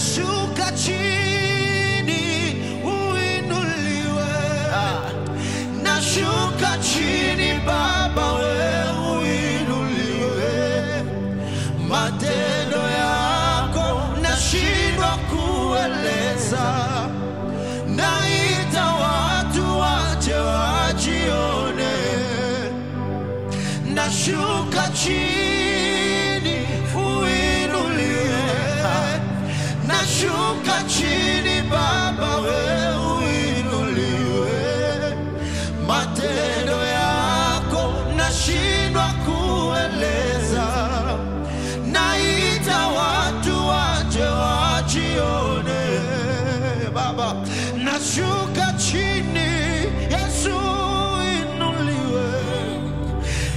nashuka chini uinuliwe, nashuka chini Baba wewe uinuliwe, matendo yako nashindwa kueleza, naita watu waje wajione, nashuka chini uinuliwe, nashuka chini Baba wewe uinuliwe, matendo yako nashindwa kueleza, naita watu waje wajione Baba, nashuka chini Yesu uinuliwe,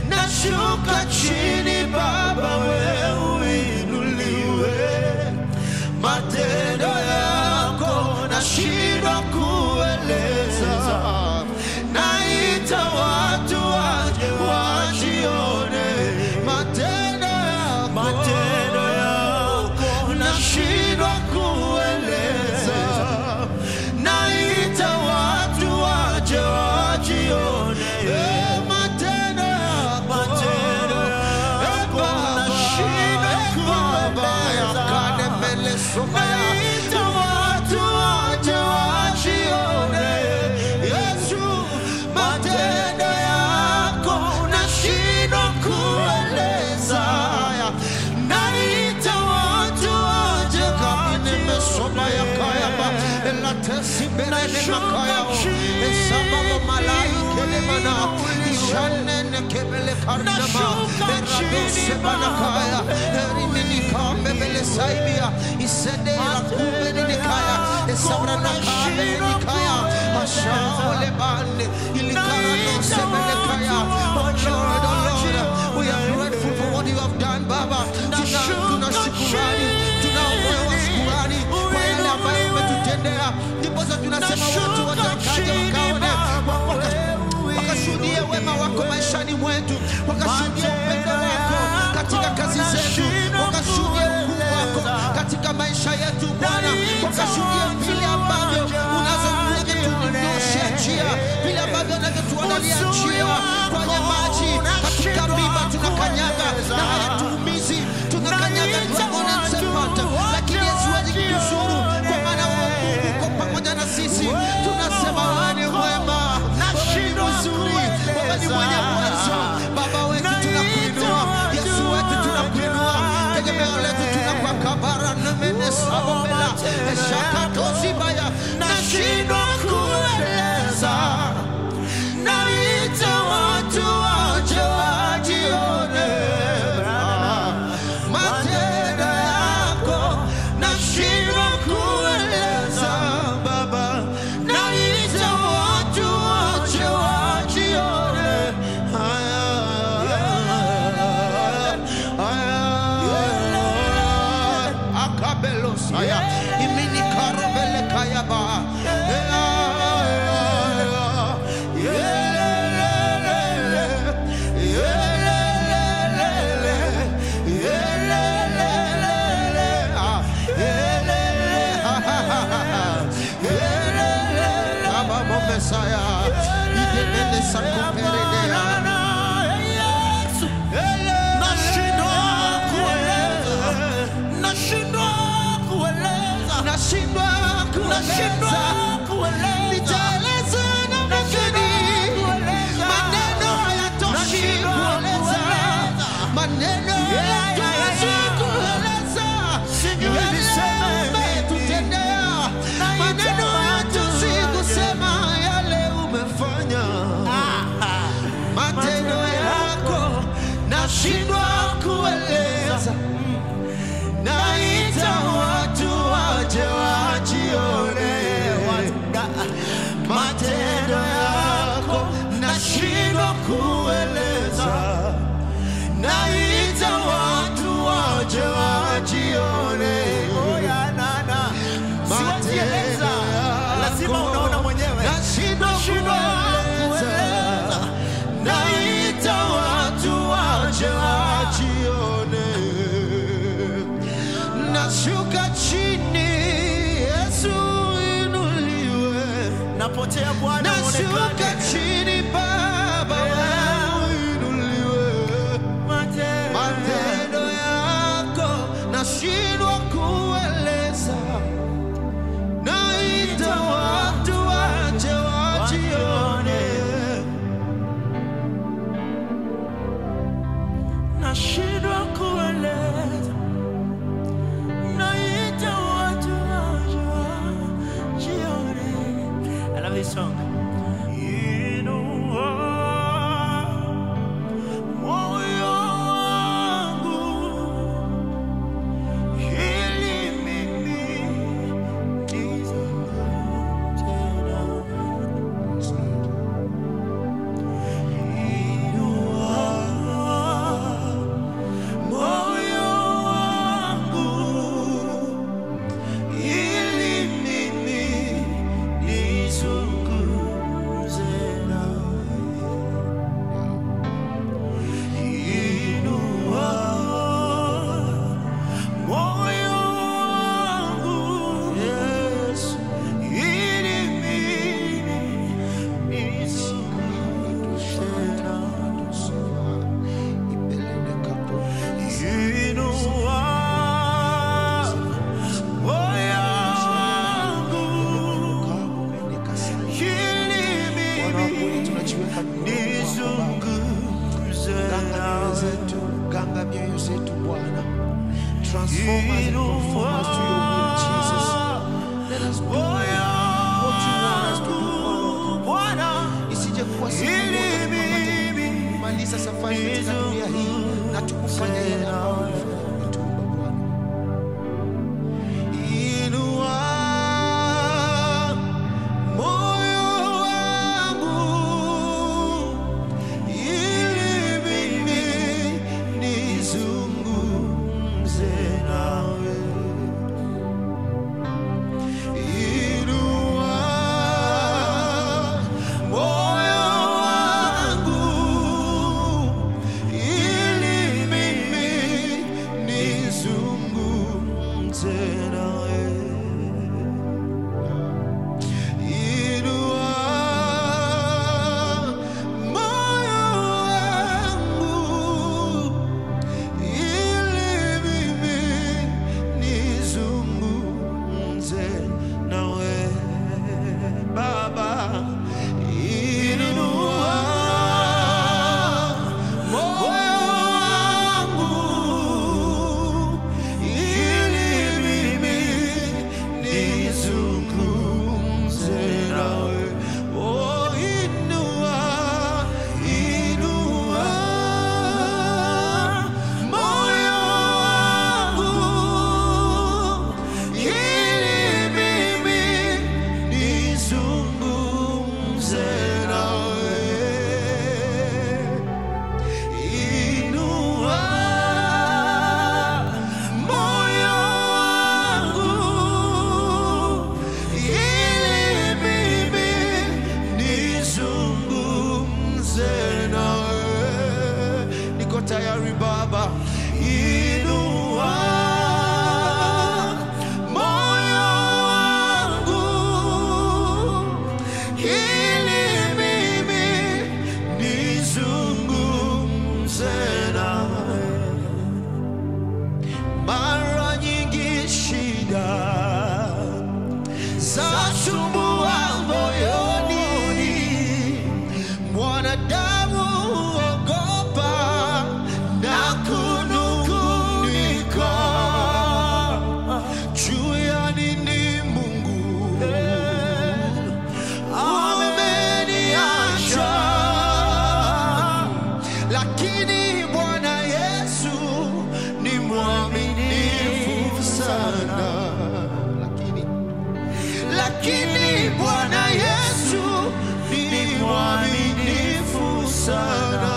nashuka chini Baba wewe uinuliwe, matendo yako nashindwa kueleza, naita watu waje wajione, matendo yako nashindwa kueleza, naita watu waje wajione, matendo yako nashindwa kueleza, naita watu waje wajione, Yesu, matendo yako nashindwa kueleza, naita watu waje kane mesoma ya kaya ba elatesi berene makaya esabalo malaike le mana ishane ne kebele karnama berabose banakaya erimini kambe bele saibia isede la kubeni nikaya esabrana kabe nikaya ashaole bande ilikarano sebele kaya. Oh Lord, we are grateful for what you have done Baba. Tunashukurani, tunaomba shukrani kwa yale ambayo umetutendea, ndipo tunasema watu watakaje wakaone, wakashuhudie wema wako maishani mwetu, wakashuhudie upendo wako katika kazi zetu, wakashuhudie ukuu wako katika maisha yetu Bwana, wakashuhudie vile ambavyo unavyotuonyesha njia, vile ambavyo unavyotuandalia njia kwenye maji, katika miba tunakanyaga na hayatuumizi, tunakanyaga tunaona nsepata, lakini hatuwezi kuzuru kwa maana Mungu uko pamoja na sisi. Tunasema wewe ni mwema, nashindwa nzuri, wewe ni mwenye uwezo Baba wetu, tunakuinua Yesu wetu, tunakuinua tegemeo letu, tunakwaka bara na menesabo bela eshakatosi baya, nashindwa kueleza, naita watu waje wajione, matendo yako nashindwa kueleza Baba, naita watu waje wajione, akabelo saya imini karabele kaya ba Messiah, idebele sakuperedea, nashindwa kueleza, nitaeleza namna gani, maneno hayatoshi kueleza, maneno hayatoshi kueleza, umetutendea, maneno hayatoshi kusema yale umefanya, matendo yako nashindwa kueleza, naita watu waje wajione, wamepotea Bwana nashuka uonekane. chini Baba uinuliwe. Matendo yako nashindwa kueleza, naita watu waje wajione. Nashindwa kueleza, naita watu waje wajione. I love this song. Inua moyo wangu ili mimi nizungumze nawe. Inua moyo wangu ili mimi nizungumze nawe. Inua moyo wangu, Yesu, ili mimi nizungumze nawe. Inua moyo wangu ili mimi nizungumze nawe. Ganga mioyo zetu Bwana. Transform us and conform us to your will, Jesus. Let us do what you want us to do, oh Lord. Isije kuwa siku moja kumaliza safari katika dunia hii na tukufanya yale ambayo umetuumba Bwana. Inua moyo wangu ili mimi nizungumze nawe. Inua moyo wangu ili mimi nizungumze nawe. Inua moyo wangu ili mimi nizungumze nawe. Baba, inua moyo wangu ili mimi nizungumze nawe. Oh, inua moyo wangu ili mimi nizungumze nawe. Inua moyo wangu ili mimi nizungumze nawe. Niko tayari Baba. Inua moyo wangu ili mimi nizungumze nawe. Mara nyingi shida zasumbua moyoni, mwanadamu ogopa na kunung'unika. Juu ya nini Mungu ameniacha? Lakini Bwana Yesu ni mwaminifu sana. Lakini Bwana Yesu ni mwaminifu sana.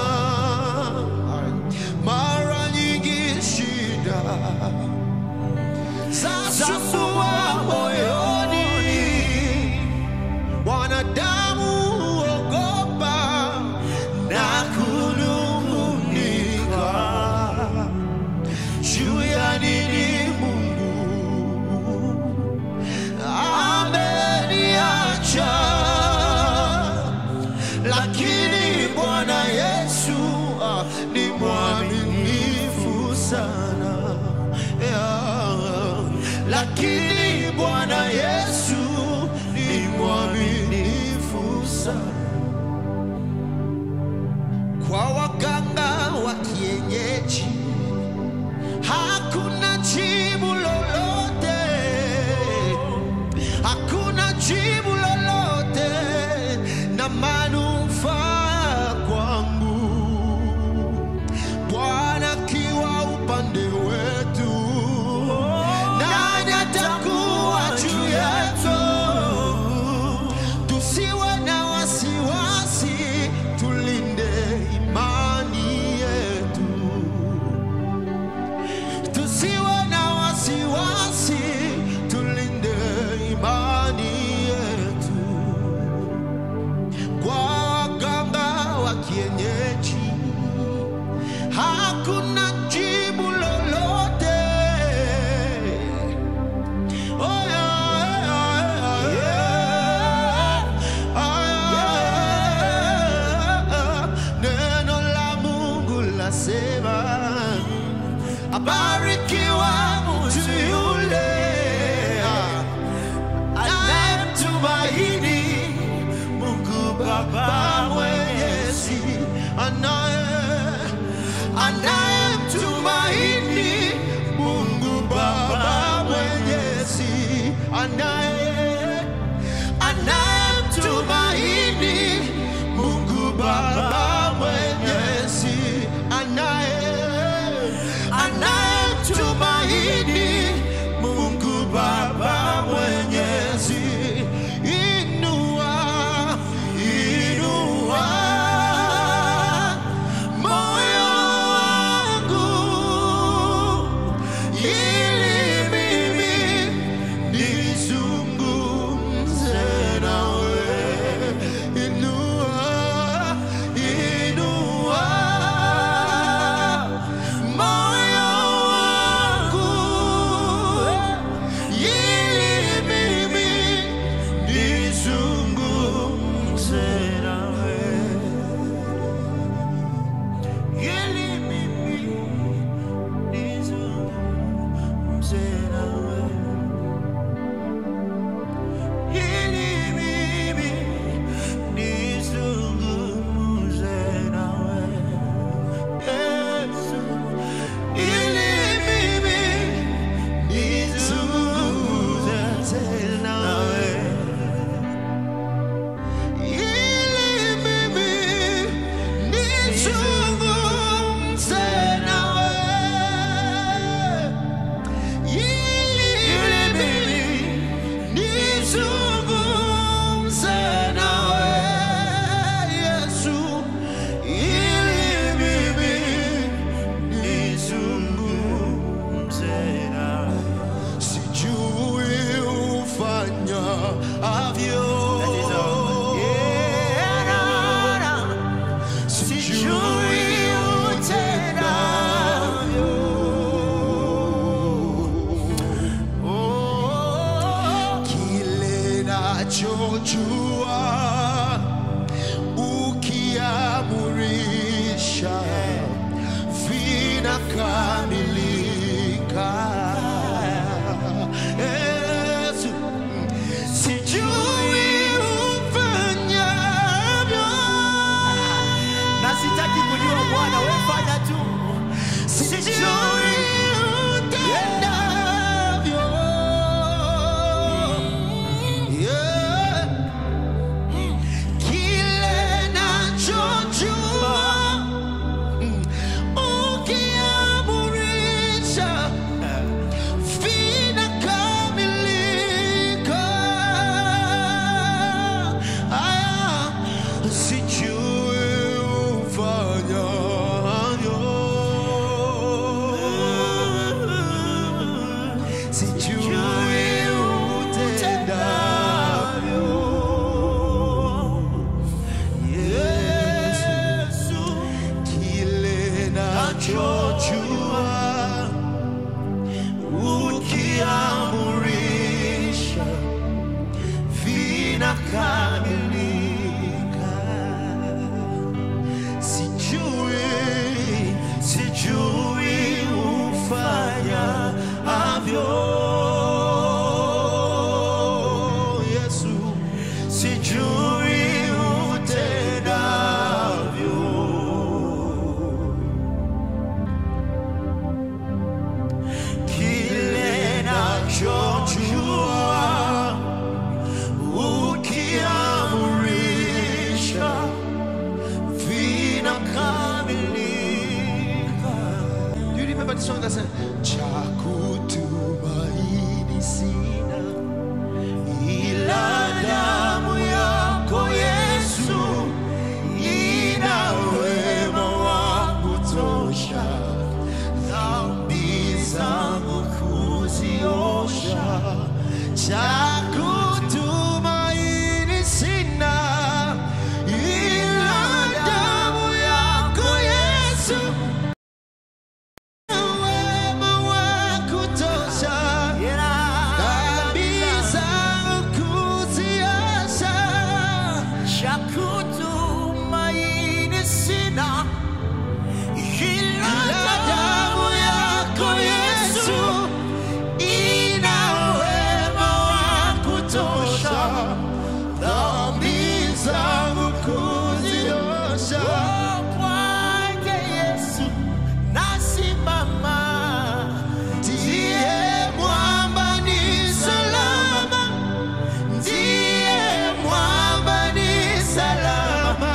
Mara nyingi shida zasumbua moyoni, wanadamu ogopa na kunung'unika. Juu ya nini Mungu ameniacha? lakini Bwana Yesu ni mwaminifu sana. Kwa waganga wa kienyeji hakuna jibu lolote, hakuna jibu lolote na manufaa kwangu. Bwana akiwa upande wetu, nani atakuwa juu yetu? Tusiwe na wasiwasi, tulinde imani yetu. Tusiwe na wasiwasi, tulinde imani yetu. Kwa waganga wa kienyeji hakuna jibu lolote. Oh neno la Mungu lasema, abarikiwa mtu yule anayemtumaini Mungu Baba Mwenyezi, anayemtumaini Mungu Baba Mwenyezi, anayemtumaini Mungu Baba Mwenyezi, anayemtumaini Mungu Baba Mwenyezi. Inua, inua moyo wangu ili mimi nizungumze nawe. Inua, inua moyo wangu ili mimi nizungumze nawe. Ili mimi nizungumze nawe. Ili mimi nizungumze nawe. Yesu, ili mimi nizungumze nawe. Ili mimi nizungumze nawe. Ili mimi nizungumze nawe. Yesu, ili mimi nizungumze nawe. Sijui ufanyavyo, sijui utendavyo. Kile nachojua, ukiamurisha vinakamilika. Yesu, sijui ufanyavyo, Na sitaki kujua Bwana, wewe fanya tu. sijui utendavyo. Yeah. Kile nachojua, ukiamurisha vinakamilika. Sijui ufanyavyo, sijui utendavyo. Yesu, kile nachojua, ukiamurisha vinakamilika. Sijui ufanyavyo. cha kutumaini sina ila damu yako Yesu, wema wa kutosha, dhambi zangu kuziosha. Cha kutumaini sina ila damu yako Yesu, ina wema wa kutosha, Dhambi zangu kuziosha. kwake Yesu nasimama. Ndiye mwamba ni salama, ndiye mwamba ni salama,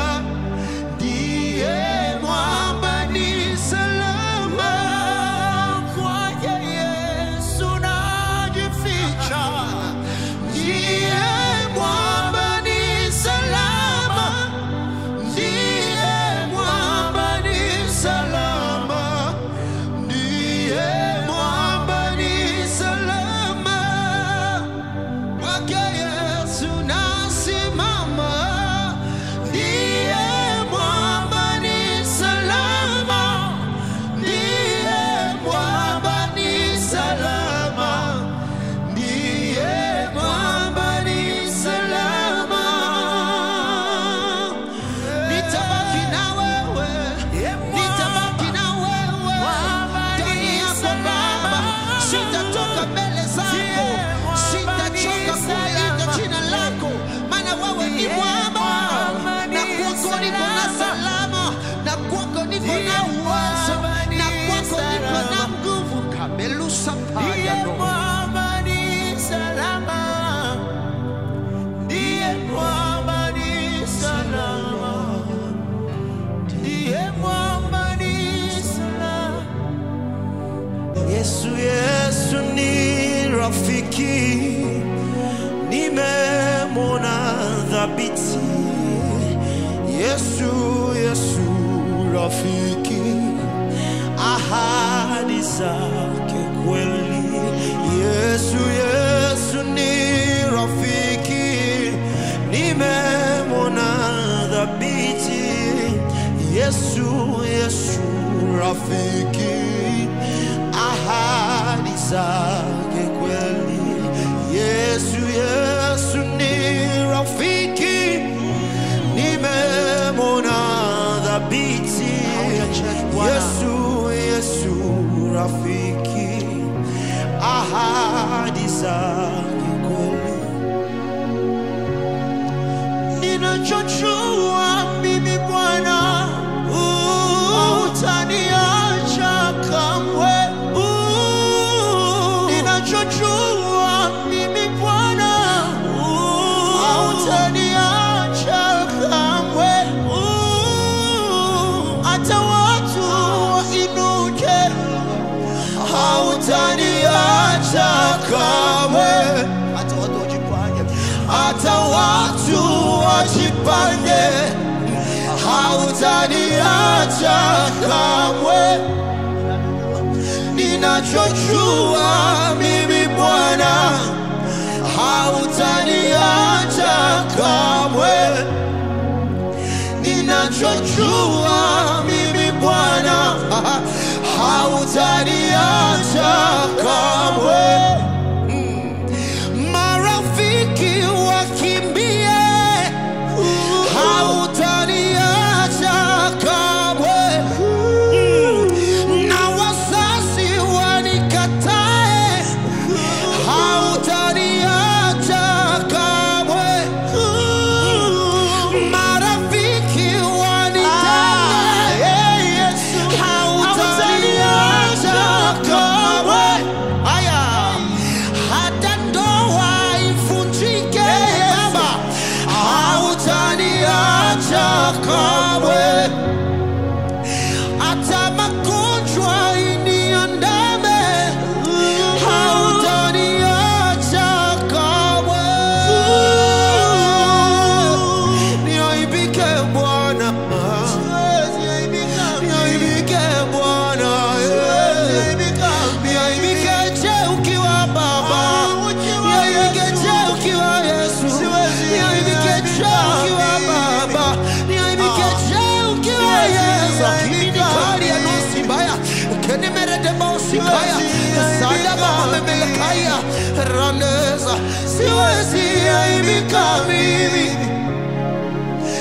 ndiye mwamba ni salama. Kwake Yesu najificha. Ndiye mwamba ni salama, ndiye mwamba ni salama, ndiye mwamba ni salama. Kwake Yesu nasimama, ndiye mwamba ni salama, ndiye mwamba ni salama, ndiye mwamba ni salama. Nitabaki na wewe, nitabaki na wewe ndani yako Baba. Sitatoka mbele zako, sitachoka kuliita jina lako, maana wewe ni mwamba, na kwako niko na salama, na kwako niko na uwezo, na kwako niko na nguvu. Kabelusa paya no. Mwamba ni salama, ndiye mwamba ni salama, ndiye mwamba ni salama. Yesu, Yesu ni rafiki, nimemwona dhabiti. Yesu, Yesu rafiki, ahadi zake kweli. Yesu, Yesu ni rafiki, nimemwona dhabiti. Yesu, Yesu rafiki, ahadi zake kweli. Yesu, Yesu ni rafiki, nimemwona dhabiti. Yesu, Yesu rafiki, ahadi zake kweli. Ninachojua mimi Bwana, hautaniacha kamwe. Ninachojua mimi Bwana, hautaniacha kamwe. Hata watu wainuke, Hautaniacha kamwe, hata watu wajipange, hautaniacha kamwe. Ninachojua mimi Bwana, hautaniacha kamwe. Ninachojua mimi Bwana, hautaniacha kamwe. Marafiki wakimbie, hautaniacha kamwe. Na wazazi wanikatae, hautaniacha siwezi aibika mimi,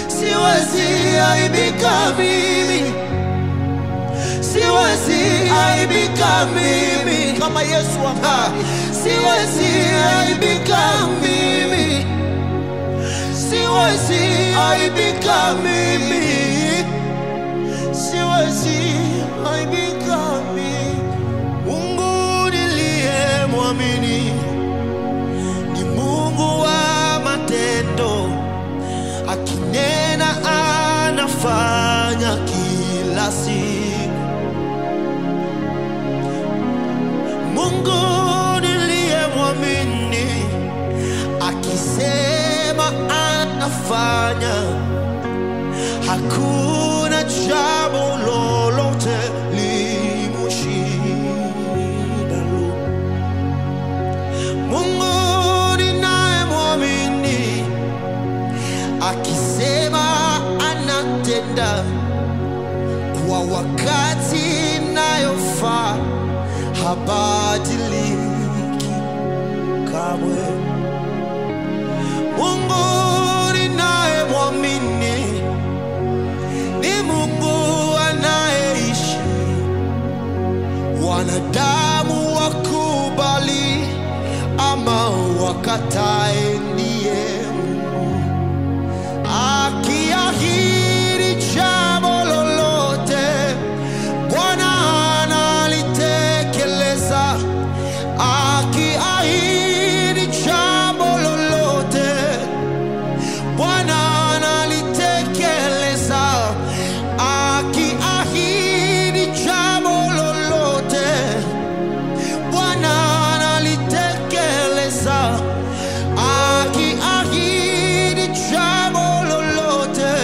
siwezi aibika mimi, siwezi aibika mimi kama Yesu ambaye siwezi aibika mimi, siwezi aibika mimi, siwezi aibika mimi. Mungu niliyemwamini ni Mungu wa matendo, akinena anafanya kila siku. Mungu niliyemwamini akisema anafanya, hakuna jambo lolote limushinda. Mungu ninayemwamini akisema anatenda kwa wakati inayofaa, habadiliki kamwe. Mungu ninayemwamini ni Mungu anayeishi, wanadamu wakubali ama wakatae, ndiye Mungu. Akiahidi jambo lolote, Bwana analitekeleza. Akiahidi jambo lolote, Bwana analitekeleza. Akiahidi jambo lolote, Bwana analitekeleza. Akiahidi jambo lolote,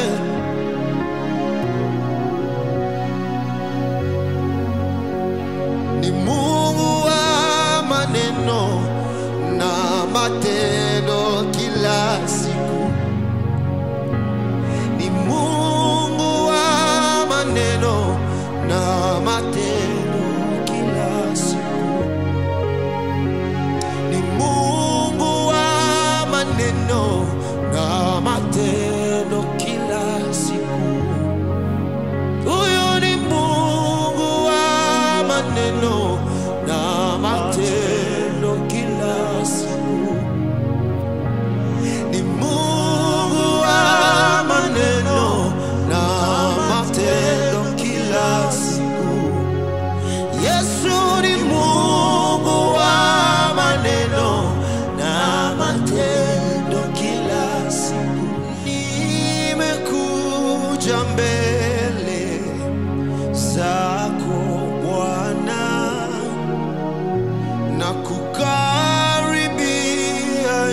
ni Mungu wa maneno na matendo kila siku. Ni Mungu wa maneno na matendo kila siku. Ni Mungu wa maneno na matendo kila siku. Huyo ni Mungu wa maneno na matendo kila siku. Ni Mungu wa maneno na matendo kila siku. Yesu ni Mungu wa maneno na matendo kila siku. Nimekuja mbele zako Bwana na kukaribia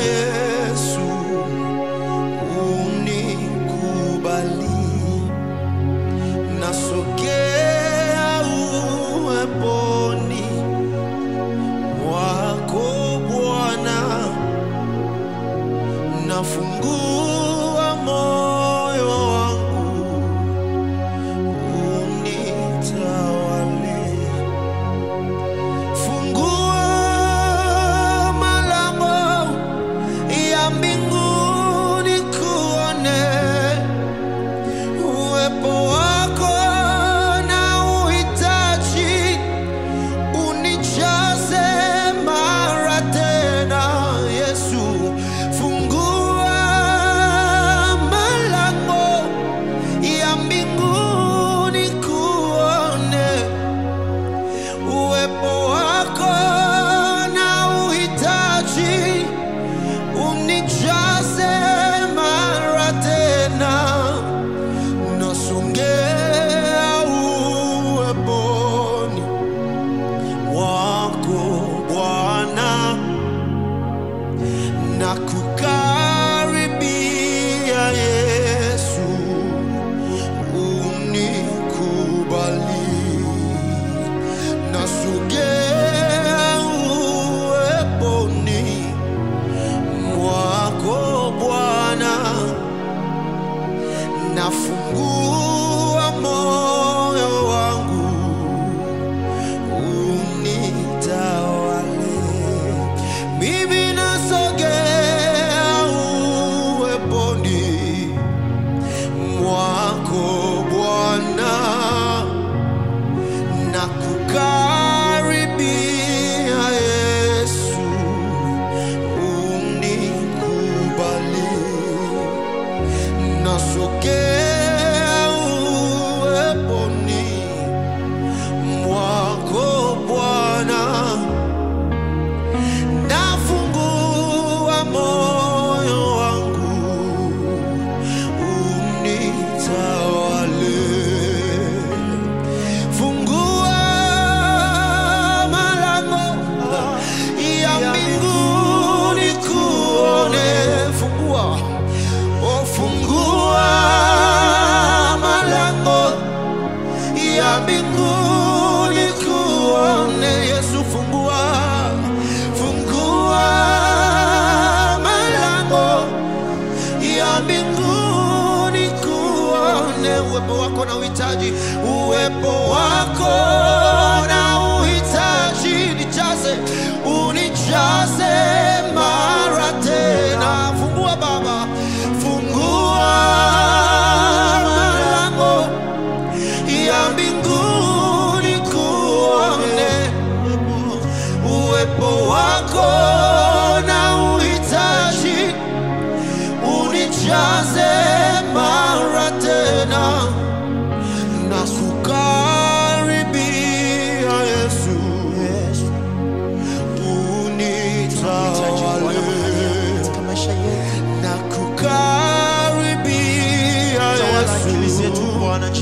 Yesu, unikubali. Nasogea uweponi mwako Bwana, nafungua moyo wangu, unitawale. Fungua malango ya mbinguni kuone uwepo wako na uhitaji, unijaze mara tena Yesu. Fungua malango ya mbinguni kuone uwepo wako na uhitaji, unijaze mara tena. Nasongea uweponi wako Bwana na kukaribia Yesu, unikubali. Nasogea uweponi mwako Bwana, nafungua moyo wangu, unitawale. Mimi nasogea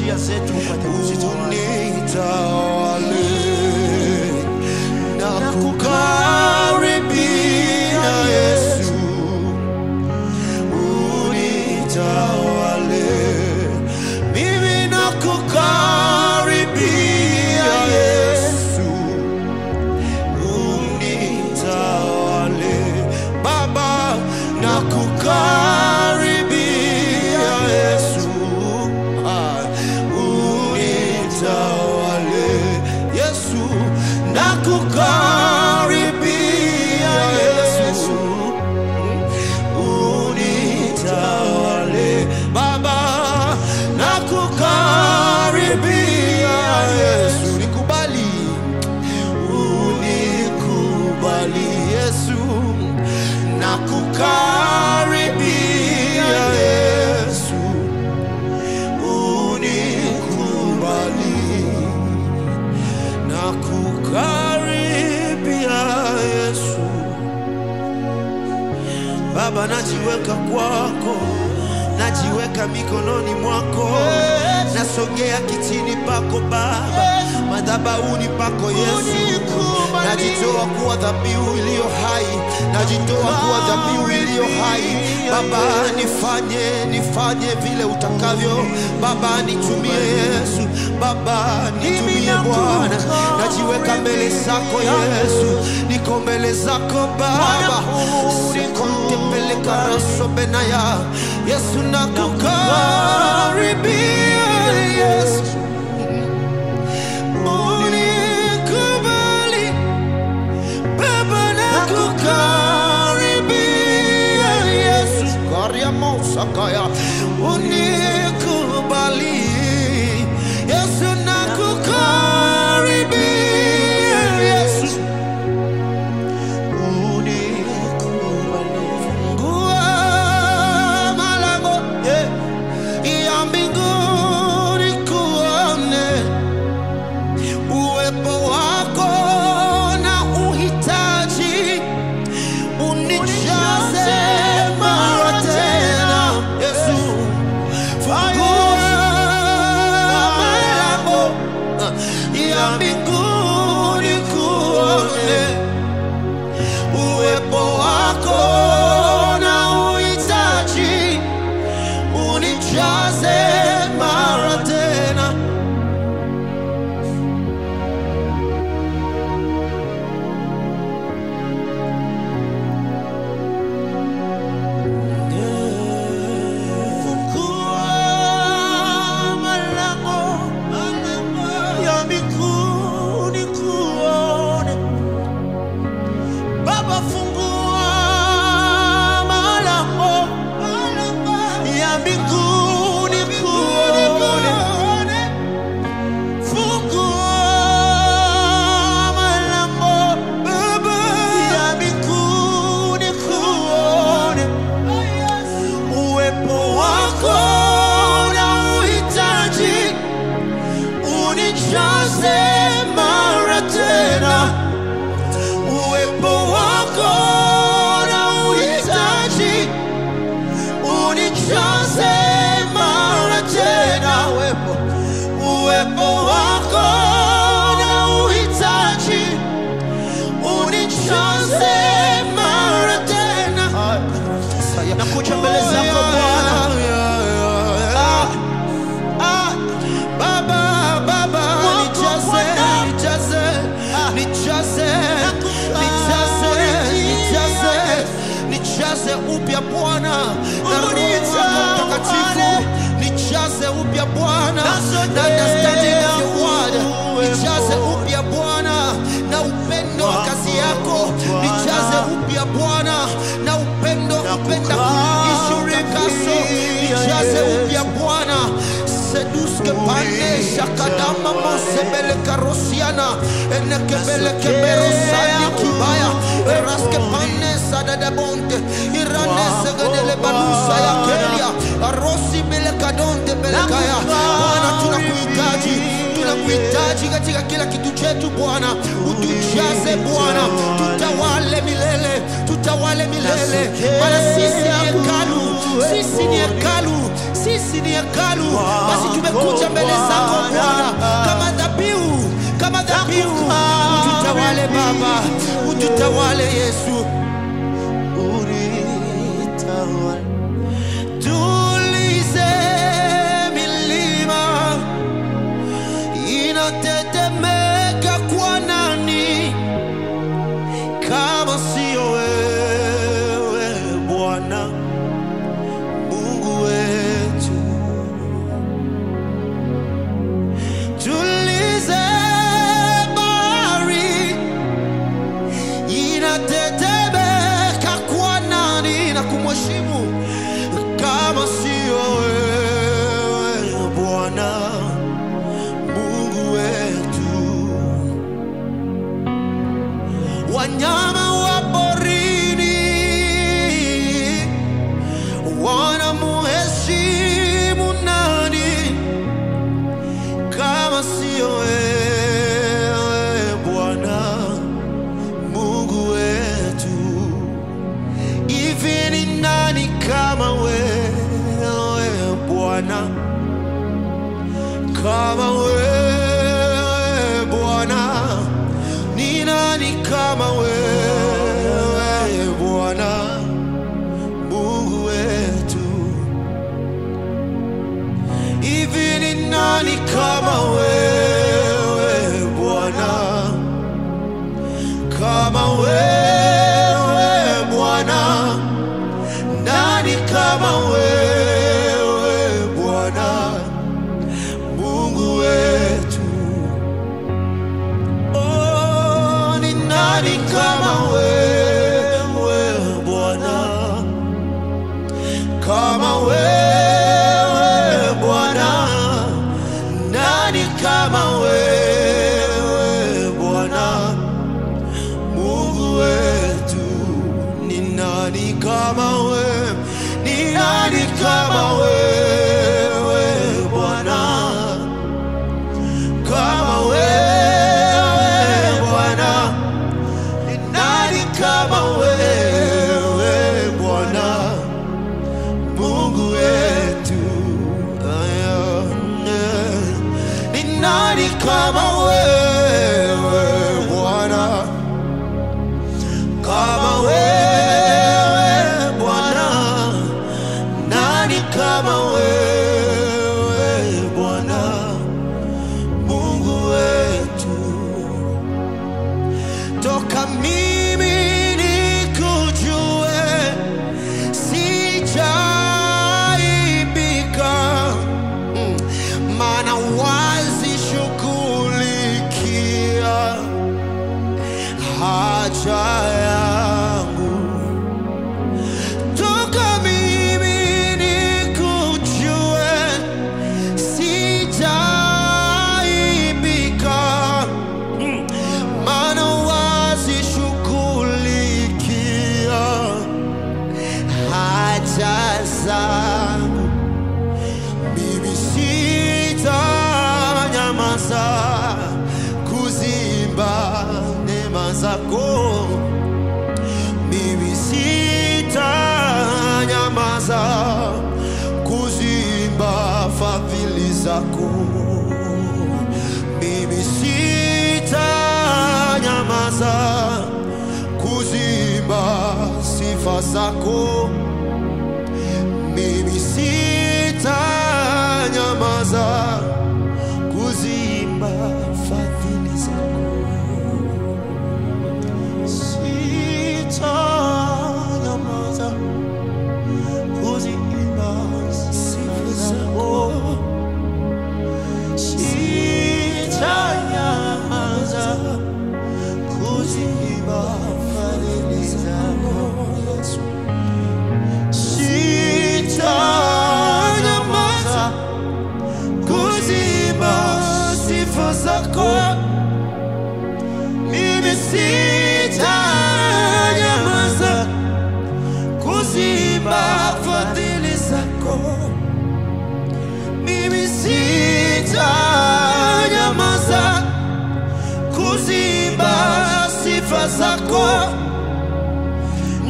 njia zetu katika uzito unitawale na kukaribia Yesu, unitawale mimi na kukaribia Yesu, unitawale Baba na kukaribia Yesu, unitawale Yesu na kukaribia Yesu, unitawale Baba na kukaribia Yesu, nikubali, unikubali Yesu na kukaribia Yesu, unikubali na kukaribia Yesu. Baba, najiweka kwako, najiweka mikononi mwako, nasogea kitini pako Baba, madhabahuni pako Yesu, najitoa kuwa dhabihu iliyo hai, najitoa kuwa dhabihu iliyo hai. Baba, nifanye vile utakavyo Baba, nitumie Yesu, Baba nitumie Bwana, najiweka mbele zako Yesu, niko mbele zako Baba, sikontepeleka raso benaya Yesu, nakukaribia Yesu, unikubali Baba, nakukaribia Yesu, karia mosakaya, unikubali Yesu, nakukaribia Yesu, unikubali. Fungua malango ya mbinguni kuone uwepo wako na uhitaji, unijaze mara tena Yesu. Fungua malango ya mbinguni kuone uwepo wako na uhitaji, unijaze mara tena. Fungua malango ya mbinguni kuone Baba, fungua malango ya mbinguni kuone, fungua malango Baba ya mbinguni kuone uwepo wako na uhitaji, unijaze mara tena. Uwepo wako na uhitaji, unijaze mara tena. Uwepo wako na uhitaji, unijaze mara tena. Nakuja mbele zako Bwana. Baba, nijaze upya Bwana na Roho wako Mtakatifu, nijaze upya Bwana na understanding of your word, nijaze upya Bwana na upendo wa kazi yako, nijaze upya Bwana na upendo kupenda kuishi utakaso, nijaze upya Bwana. Seduske pande shakadama mosebele karosiana enekebele kebero sani kibaya eraske pande sadada bonte irane segedele balusa ya Kenya arosi bele kadonte bele kaya. Bwana, tunakuhitaji katika kila kitu chetu Bwana, utujaze Bwana, tutawale milele, maana sisi ni hekalu sisi ni hekalu, basi tumekuja mbele zako Bwana kama dhabihu, kama dhabihu. Ututawale Baba, ututawale Yesu, ututawale. Tulize milima inatetemeka kwa nani kama sio wewe Bwana Mungu wetu. Tulize bahari inatetemeka kwa nani na kumheshimu kama sio wewe Bwana Mungu wetu. Wanyama wa porini wanamuheshimu nani kama sio wewe Bwana Mungu wetu. Hivi ni nani kama wewe Bwana, kama wewe Bwana? Ni nani kama wewe Bwana Mungu wetu? Hivi ni nani kama wewe Bwana, kama wewe Bwana? Nani kama wewe Bwana Mungu wetu? Oh, ni nani kama wewe Bwana, kama wewe Bwana? Nani kama wewe Bwana Mungu wetu? Ni nani kama wewe? Ni nani kama wewe Bwana, kama wewe Bwana? Ni nani kama wewe Bwana Mungu wetu? Ni nani kama wewe Bwana, kama wewe Bwana? Nani kama wewe Bwana Mungu wetu? Toka mimi nikujue sijaibika, maana wazi shughulikia haja yangu. Toka mimi nikujue sijaibika, maana wazi shughulikia haja zangu. Mimi sitanyamaza kuziimba neema zako, mimi sitanyamaza kuziimba fadhili zako, mimi sitanyamaza kuziimba sifa zako, mimi sitanyamaza kuziimba fadhili zako. Sitanyamaza kuziimba sifa zako, sitanyamaza kuziimba fadhili zako. Sitanyamaza kuziimba sifa zako, mimi sitanyamaza kuziimba fadhili zako, mimi sitanyamaza kuziimba sifa zako,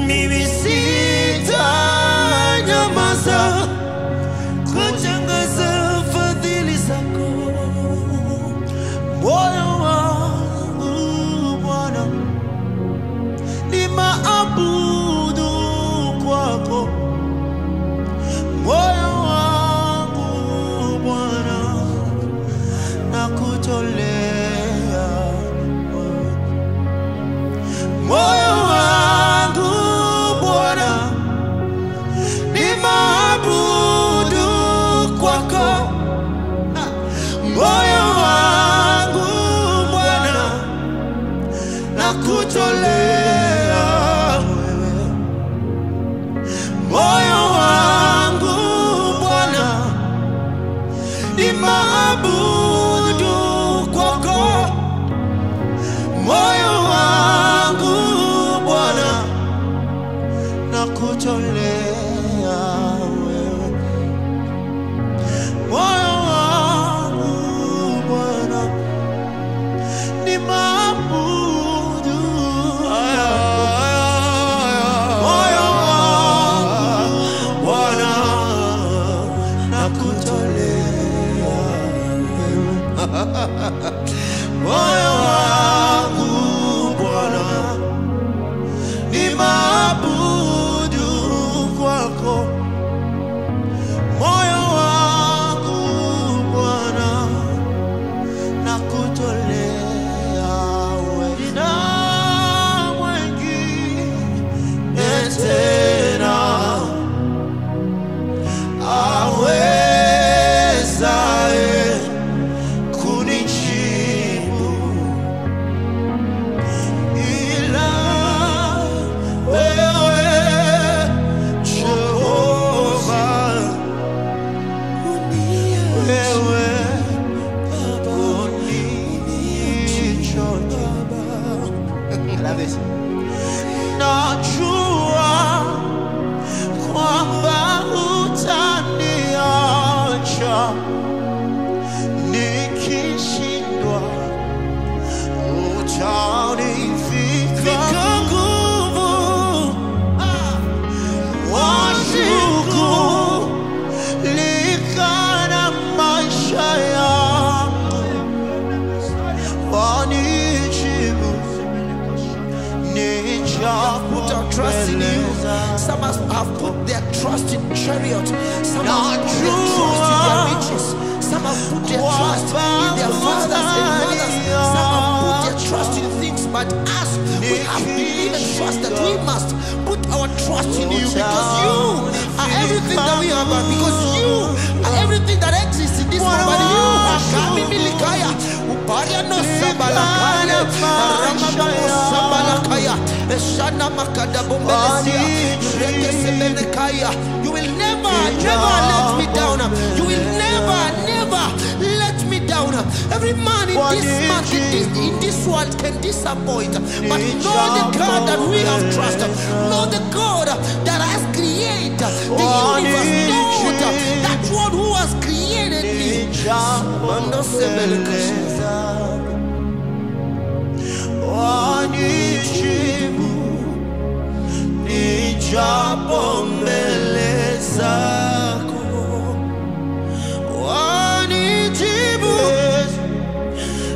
mimi sitanyamaza kuziimba nakutolea wewe moyo wangu Bwana, ni maabudu moyo wangu Bwana, nakutolea wewe moyo wangu Bwana, ni maabudu kwako moyo wangu Bwana, nakutolea wewe na mwingine tena awezaye kunijibu ila wewe Jehova, wewe unichocha. Najua kwamba hutaniacha nikishindwa, utanivika nguvu washughulika na maisha yangu, wanijibu Put our trust in you. Some have put their trust in chariots. Some have put their trust in their riches. Some have put their trust in their fathers and mothers. Some have put their trust in things. But us, we have believed and trust that we must put our trust in you, because you are everything that we have. Because you are everything that exists in this world. But you are Kami Milikaya, Uparia no Sabalakaya, Ramama Sabalakaya, Shana Makada Bombelesia, Reke Sebenekaya. You will never let me down. You will never let me down. Every man in this world can disappoint, but know the God that we have trusted. Know the God that has created the universe. Know that one who has created me. Wanijibu nijapo mbele zako, wanijibu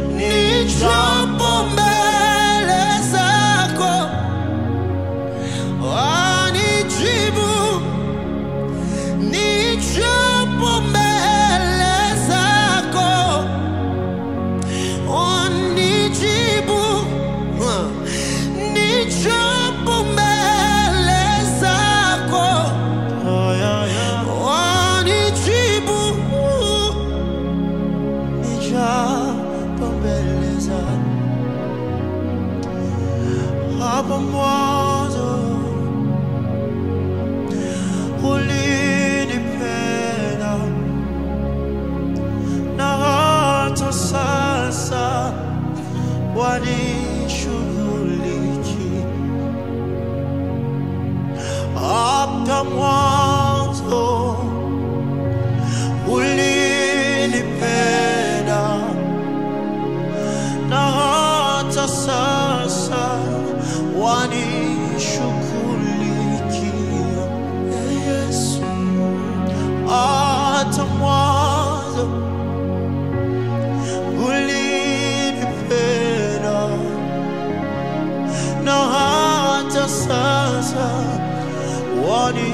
nijapo mbele zako, wanijibu nijapo mbele zako, wanijibu nijapo mbele zako, wanijibu nijapo mbele zako. Hapo mwanzo ulinipenda, na hata sasa wanishughulikia. Hapo mwanzo ulinipenda, na hata sasa wanishughulikia. Yesu, hata mwanzo ulinipenda, na hata sasa wani